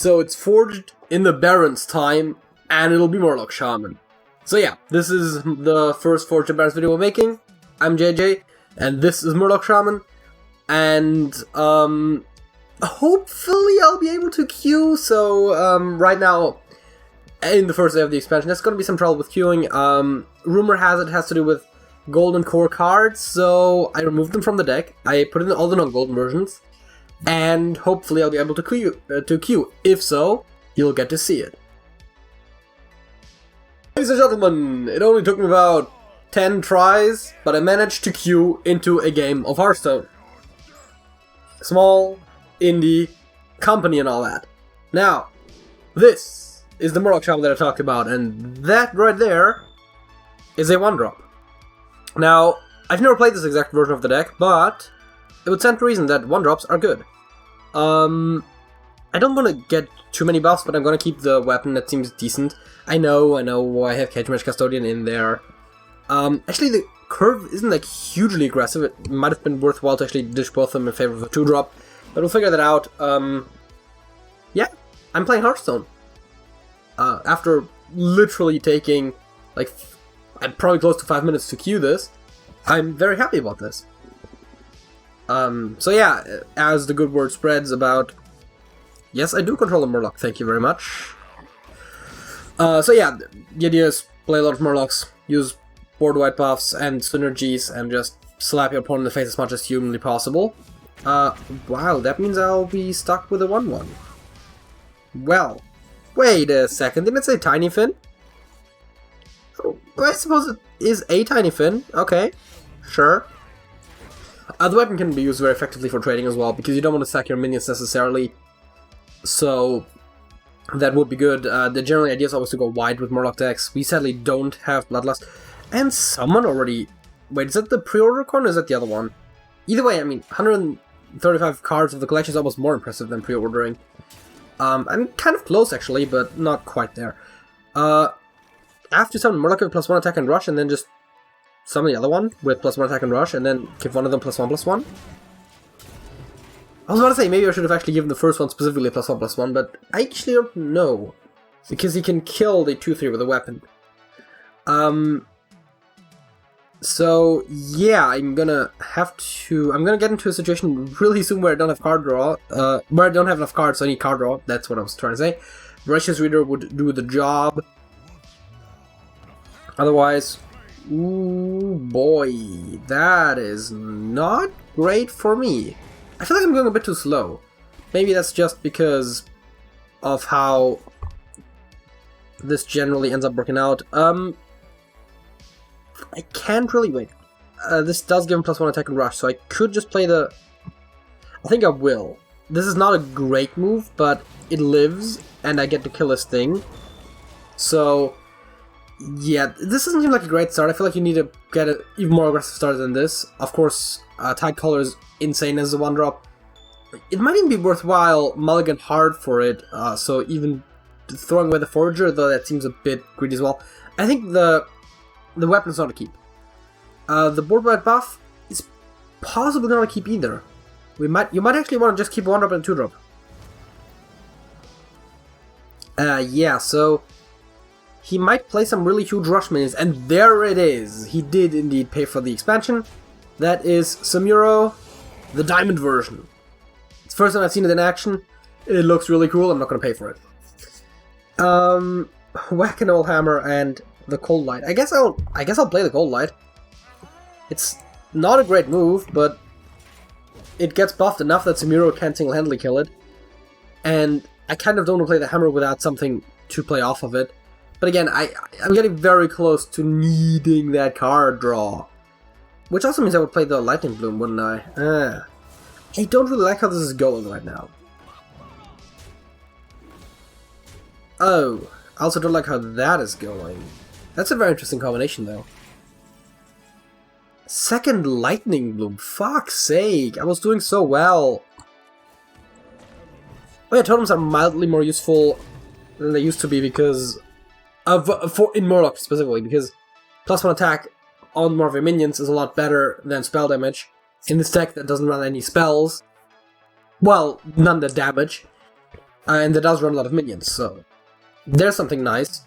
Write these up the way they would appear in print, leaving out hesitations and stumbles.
So it's forged in the Barrens time, and it'll be Murloc Shaman. So yeah, this is the first Forged in Barrens video we're making. I'm JJ, and this is Murloc Shaman. And, hopefully I'll be able to queue, so, right now, in the first day of the expansion, there's gonna be some trouble with queuing. Rumor has it has to do with golden core cards, so I removed them from the deck. I put in all the non-golden versions, and hopefully I'll be able to queue. If so, you'll get to see it. Ladies and gentlemen, it only took me about 10 tries, but I managed to queue into a game of Hearthstone. Small, indie, company and all that. Now, this is the Murloc Shaman that I talked about, and that right there is a 1-drop. Now, I've never played this exact version of the deck, but it would stand to reason that 1-drops are good. I don't want to get too many buffs, but I'm going to keep the weapon that seems decent. I know, I have Cage Mage Custodian in there. Actually, the curve isn't like hugely aggressive. It might have been worthwhile to actually dish both of them in favor of a 2-drop, but we'll figure that out. Yeah, I'm playing Hearthstone. After literally taking, like, probably close to 5 minutes to queue this, I'm very happy about this. So yeah, as the good word spreads about... Yes, I do control a Murloc, thank you very much. So yeah, the idea is play a lot of Murlocs, use board white buffs and synergies, and just slap your opponent in the face as much as humanly possible. Wow, that means I'll be stuck with a 1-1. Well, wait a second, didn't it say Tiny Fin? Oh, I suppose it is a Tiny Fin, okay, sure. The weapon can be used very effectively for trading as well, because you don't want to sack your minions necessarily, so that would be good. The general idea is always to go wide with Murloc decks. We sadly don't have Bloodlust, and someone already... Wait, is that the pre-order con or is that the other one? Either way, I mean, 135 cards of the collection is almost more impressive than pre-ordering. I'm kind of close actually, but not quite there. After summon Murloc with +1 attack and rush, and then just summon the other one with +1 attack and rush, and then give one of them +1/+1. I was about to say, maybe I should have actually given the first one specifically +1/+1, but I actually don't know. Because he can kill the 2/3 with a weapon. So, yeah, I'm gonna get into a situation really soon where I don't have card draw, where I don't have enough cards, so I need card draw, that's what I was trying to say. Voracious Reader would do the job. Otherwise, ooh boy, that is not great for me. I feel like I'm going a bit too slow. Maybe that's just because of how this generally ends up working out. I can't really wait. This does give him +1 attack and rush, so I could just play the... I think I will. This is not a great move, but it lives, and I get to kill this thing. So, yeah, this doesn't seem like a great start. I feel like you need to get an even more aggressive start than this. Of course, Tide Color is insane as a 1-drop. It might even be worthwhile mulligan hard for it, so even throwing away the Forager, though that seems a bit greedy as well. I think the weapon's not a keep. The board white buff is possibly not a keep either. You might actually want to just keep a 1-drop and a 2-drop. Yeah, so he might play some really huge rush minions, and there it is! He did indeed pay for the expansion. That is Samuro, the diamond version. It's the first time I've seen it in action. It looks really cool, I'm not gonna pay for it. Whack-a-Mole Hammer and the Cold Light. I guess I'll play the Cold Light. It's not a great move, but it gets buffed enough that Samuro can't single-handedly kill it. And I kind of don't want to play the Hammer without something to play off of it. But again, I'm getting very close to needing that card draw. Which also means I would play the Lightning Bloom, wouldn't I? I don't really like how this is going right now. Oh, I also don't like how that is going. That's a very interesting combination, though. Second Lightning Bloom, fuck's sake, I was doing so well. Oh yeah, totems are mildly more useful than they used to be because in Murloc specifically, because +1 attack on more of your minions is a lot better than spell damage. In this deck that doesn't run any spells, well, none that damage. And that does run a lot of minions, so there's something nice.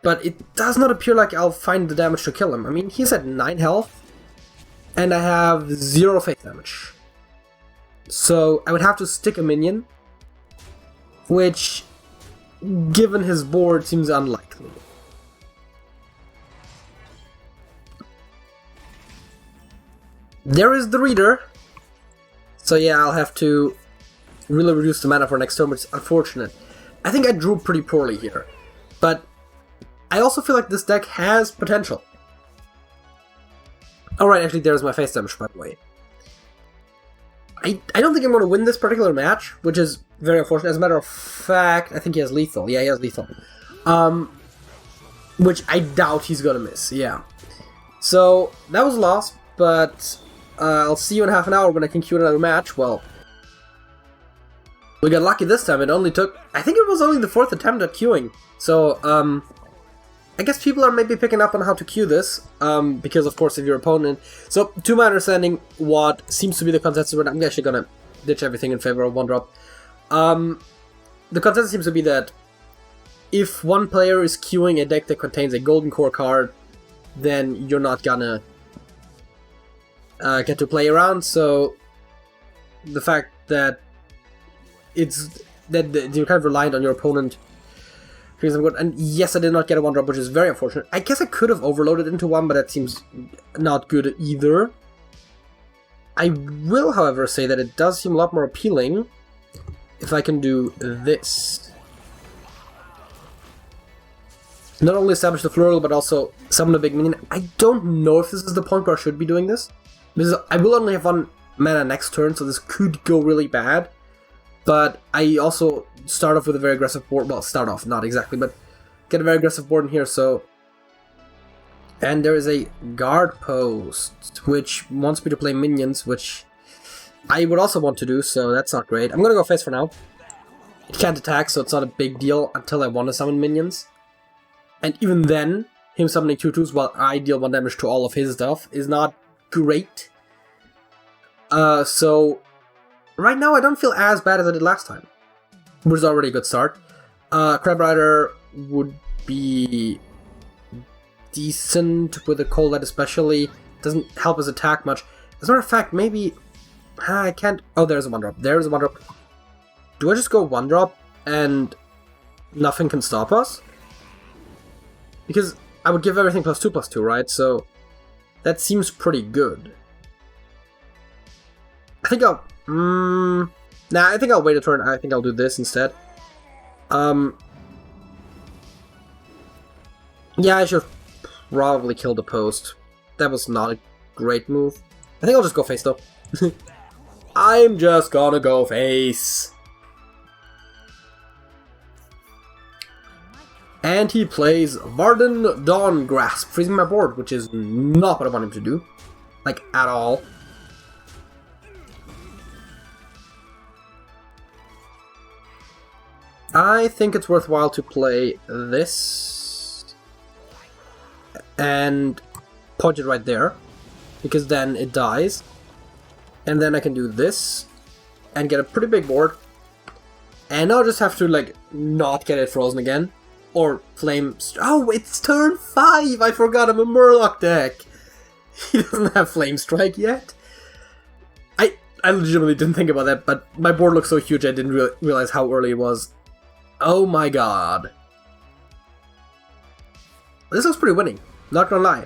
But it does not appear like I'll find the damage to kill him. I mean, he's at 9 health, and I have 0 face damage. So I would have to stick a minion, which, given his board, seems unlikely. There is the reader. So yeah, I'll have to really reduce the mana for next turn, which is unfortunate. I think I drew pretty poorly here, but I also feel like this deck has potential. Alright, actually there's my face damage, by the way. I don't think I'm going to win this particular match, which is very unfortunate. As a matter of fact, I think he has lethal. Yeah, he has lethal. Which I doubt he's going to miss, yeah. So, that was a loss, but I'll see you in half an hour when I can queue another match. Well, we got lucky this time. It only took... I think it was only the 4th attempt at queuing. So, I guess people are maybe picking up on how to queue this, because of course of your opponent. So, to my understanding, what seems to be the consensus, I'm actually gonna ditch everything in favor of 1-drop. The consensus seems to be that if one player is queuing a deck that contains a golden core card, then you're not gonna get to play around. So, the fact that you're kind of reliant on your opponent. And yes, I did not get a 1-drop, which is very unfortunate. I guess I could have overloaded into one, but that seems not good either. I will, however, say that it does seem a lot more appealing if I can do this. Not only establish the Flurl, but also summon a big minion. I don't know if this is the point where I should be doing this, because I will only have 1 mana next turn, so this could go really bad. But I also start off with a very aggressive board. Well, start off, not exactly, but get a very aggressive board in here, so... And there is a guard post, which wants me to play minions, which I would also want to do, so that's not great. I'm gonna go face for now. It can't attack, so it's not a big deal until I want to summon minions. And even then, him summoning 2/2s while I deal 1 damage to all of his stuff is not great. So... Right now, I don't feel as bad as I did last time, which is already a good start. Crab Rider would be decent with a Cold Light especially. Doesn't help his attack much. As a matter of fact, maybe... I can't... Oh, there's a 1-drop. There's a 1-drop. Do I just go 1-drop and nothing can stop us? Because I would give everything +2/+2, right? So that seems pretty good. I think I'll... Nah, I think I'll wait a turn. I think I'll do this instead. Yeah, I should probably kill the post. That was not a great move. I think I'll just go face though. I'm just gonna go face. And he plays Varden Dawn Grasp, freezing my board, which is not what I want him to do. Like, at all. I think it's worthwhile to play this and point it right there, because then it dies, and then I can do this and get a pretty big board, and I'll just have to like not get it frozen again, or flame... Oh, it's turn 5! I forgot I'm a Murloc deck! He doesn't have Flame Strike yet? I legitimately didn't think about that, but my board looks so huge I didn't realize how early it was. Oh my god. This looks pretty winning, not gonna lie.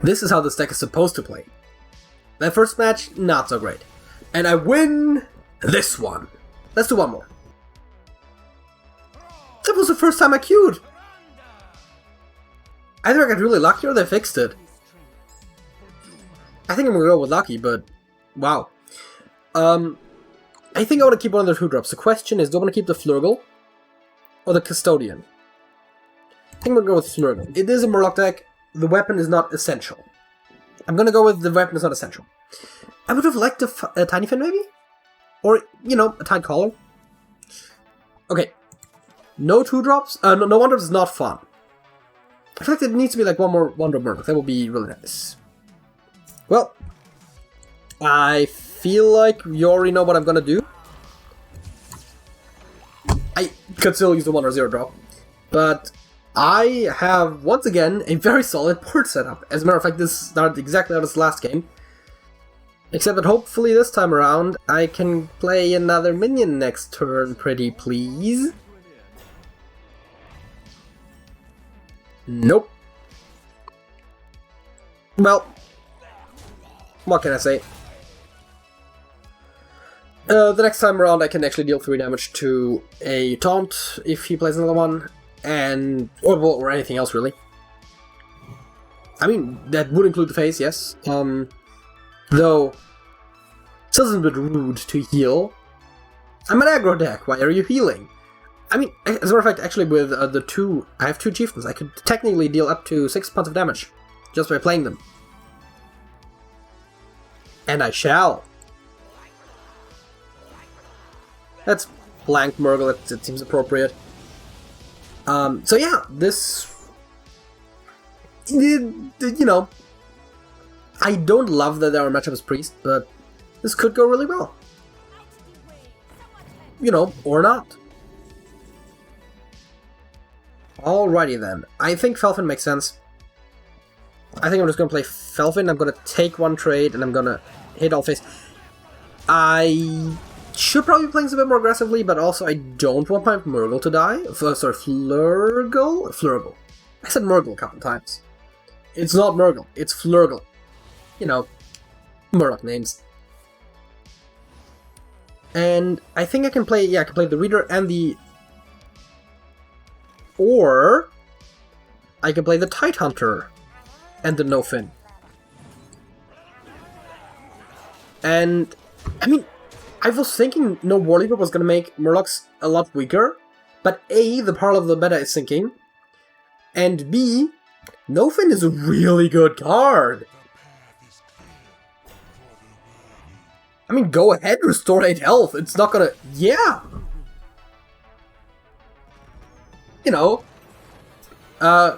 This is how this deck is supposed to play. That first match, not so great. And I win this one. Let's do one more. That was the first time I queued. Either I got really lucky or they fixed it. I think I'm gonna go with lucky, but wow. I think I want to keep one of the 2-drops. The question is, do I want to keep the Flurgle or the Custodian? I think we'll go with Flurgle. It is a Murloc deck. The weapon is not essential. I'm gonna go with the weapon is not essential. I would have liked a Tiny Fin, maybe? Or, you know, a Tide Collar. Okay. No 2-drops? No 1-drops is not fun. I feel like there needs to be like one more 1-drop Murloc. That would be really nice. Well, I feel like you already know what I'm gonna do. I could still use the 1 or 0 drop, but I have, once again, a very solid board setup. As a matter of fact, this started exactly out as last game. Except that hopefully this time around, I can play another minion next turn, pretty please. Nope. Well, what can I say? The next time around I can actually deal 3 damage to a taunt if he plays another one, and or anything else really. I mean, that would include the face, yes. Though, it's a little bit rude to heal. I'm an aggro deck, why are you healing? I mean, as a matter of fact, actually with I have 2 chieftains, I could technically deal up to 6 points of damage just by playing them. And I shall. That's blank Murgle, it seems appropriate. So yeah, this... You know, I don't love that our matchup is Priest, but this could go really well. You know, or not. Alrighty then. I think Felfin makes sense. I think I'm just gonna play Felfin, I'm gonna take 1 trade, and I'm gonna hit all face. I should probably be playing this a bit more aggressively, but also I don't want my Murgle to die. Sorry, Flurgle? Flurgle. I said Murgle a couple times. It's not Murgle, it's Flurgle. You know, Murloc names. And I think I can play, yeah, I can play the Reader and the... Or I can play the Tidehunter and the No-Fin. And, I mean, I was thinking no Warleaper was gonna make Murlocs a lot weaker, but A, the power of the meta is sinking, and B, No-Fin is a really good card. I mean, go ahead, restore 8 health, it's not gonna... Yeah! You know,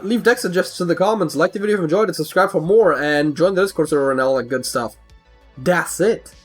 leave deck suggestions in the comments, like the video if you enjoyed it, subscribe for more, and join the Discord server and all that good stuff. That's it.